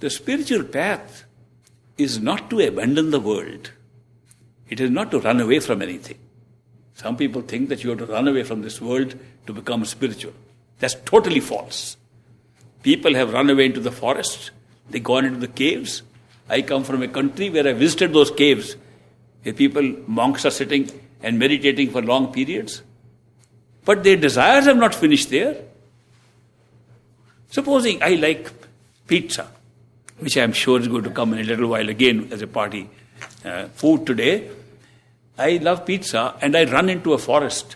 The spiritual path is not to abandon the world. It is not to run away from anything. Some people think that you have to run away from this world to become spiritual. That's totally false. People have run away into the forest. They've gone into the caves. I come from a country where I visited those caves, where monks are sitting and meditating for long periods. But their desires have not finished there. Supposing I like pizza, which I am sure is going to come in a little while again as a party food today. I love pizza and I run into a forest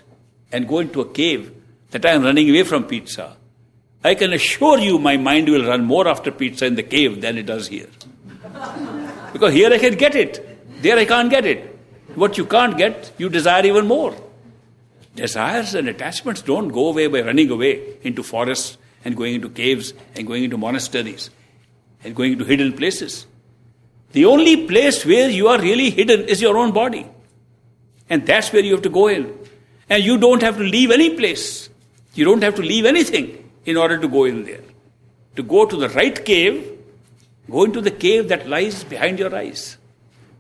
and go into a cave that I am running away from pizza. I can assure you my mind will run more after pizza in the cave than it does here. Because here I can get it. There I can't get it. What you can't get, you desire even more. Desires and attachments don't go away by running away into forests and going into caves and going into monasteries and going into hidden places. The only place where you are really hidden is your own body. And that's where you have to go in. And you don't have to leave any place. You don't have to leave anything in order to go in there. To go to the right cave, go into the cave that lies behind your eyes.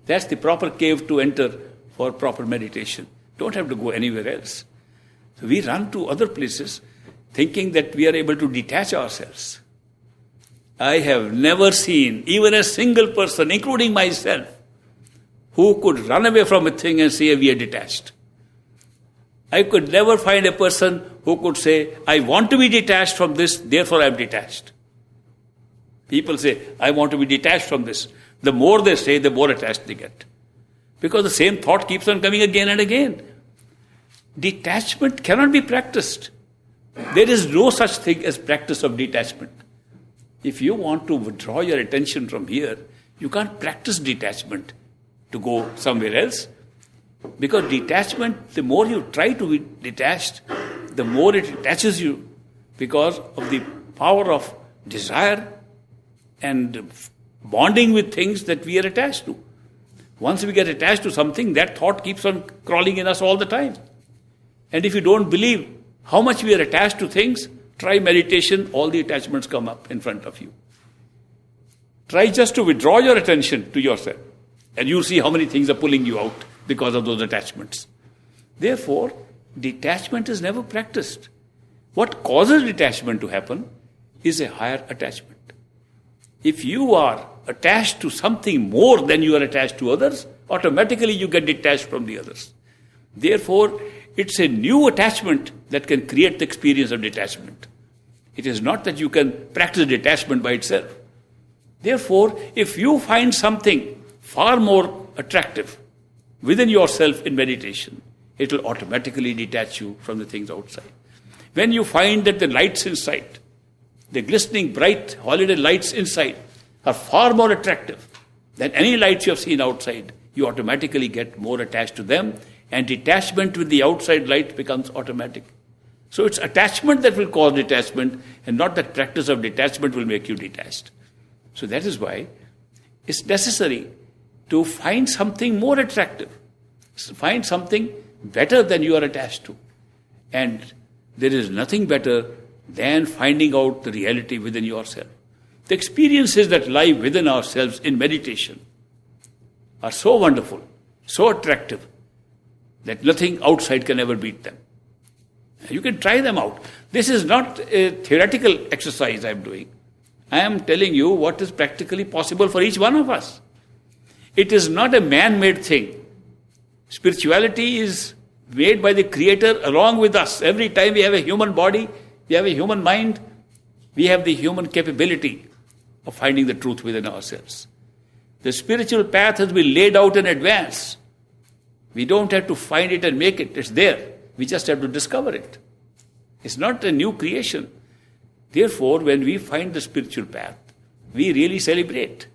That's the proper cave to enter for proper meditation. Don't have to go anywhere else. So we run to other places thinking that we are able to detach ourselves. I have never seen even a single person, including myself, who could run away from a thing and say we are detached. I could never find a person who could say, I want to be detached from this, therefore I am detached. People say, I want to be detached from this. The more they say, the more attached they get. Because the same thought keeps on coming again and again. Detachment cannot be practiced. There is no such thing as practice of detachment. If you want to withdraw your attention from here, you can't practice detachment to go somewhere else. Because detachment, the more you try to be detached, the more it attaches you because of the power of desire and bonding with things that we are attached to. Once we get attached to something, that thought keeps on crawling in us all the time. And if you don't believe how much we are attached to things, try meditation, all the attachments come up in front of you. Try just to withdraw your attention to yourself, and you'll see how many things are pulling you out because of those attachments. Therefore, detachment is never practiced. What causes detachment to happen is a higher attachment. If you are attached to something more than you are attached to others, automatically you get detached from the others. Therefore, it's a new attachment that can create the experience of detachment. It is not that you can practice detachment by itself. Therefore, if you find something far more attractive within yourself in meditation, it will automatically detach you from the things outside. When you find that the lights inside, the glistening bright holiday lights inside, are far more attractive than any lights you have seen outside, you automatically get more attached to them, and detachment with the outside light becomes automatic. So it's attachment that will cause detachment, and not that practice of detachment will make you detached. So that is why it's necessary to find something more attractive, find something better than you are attached to. And there is nothing better than finding out the reality within yourself. The experiences that lie within ourselves in meditation are so wonderful, so attractive, that nothing outside can ever beat them. You can try them out. This is not a theoretical exercise I am doing. I am telling you what is practically possible for each one of us. It is not a man-made thing. Spirituality is made by the Creator along with us. Every time we have a human body, we have a human mind, we have the human capability of finding the truth within ourselves. The spiritual path has been laid out in advance. We don't have to find it and make it. It's there. We just have to discover it. It's not a new creation. Therefore, when we find the spiritual path, we really celebrate.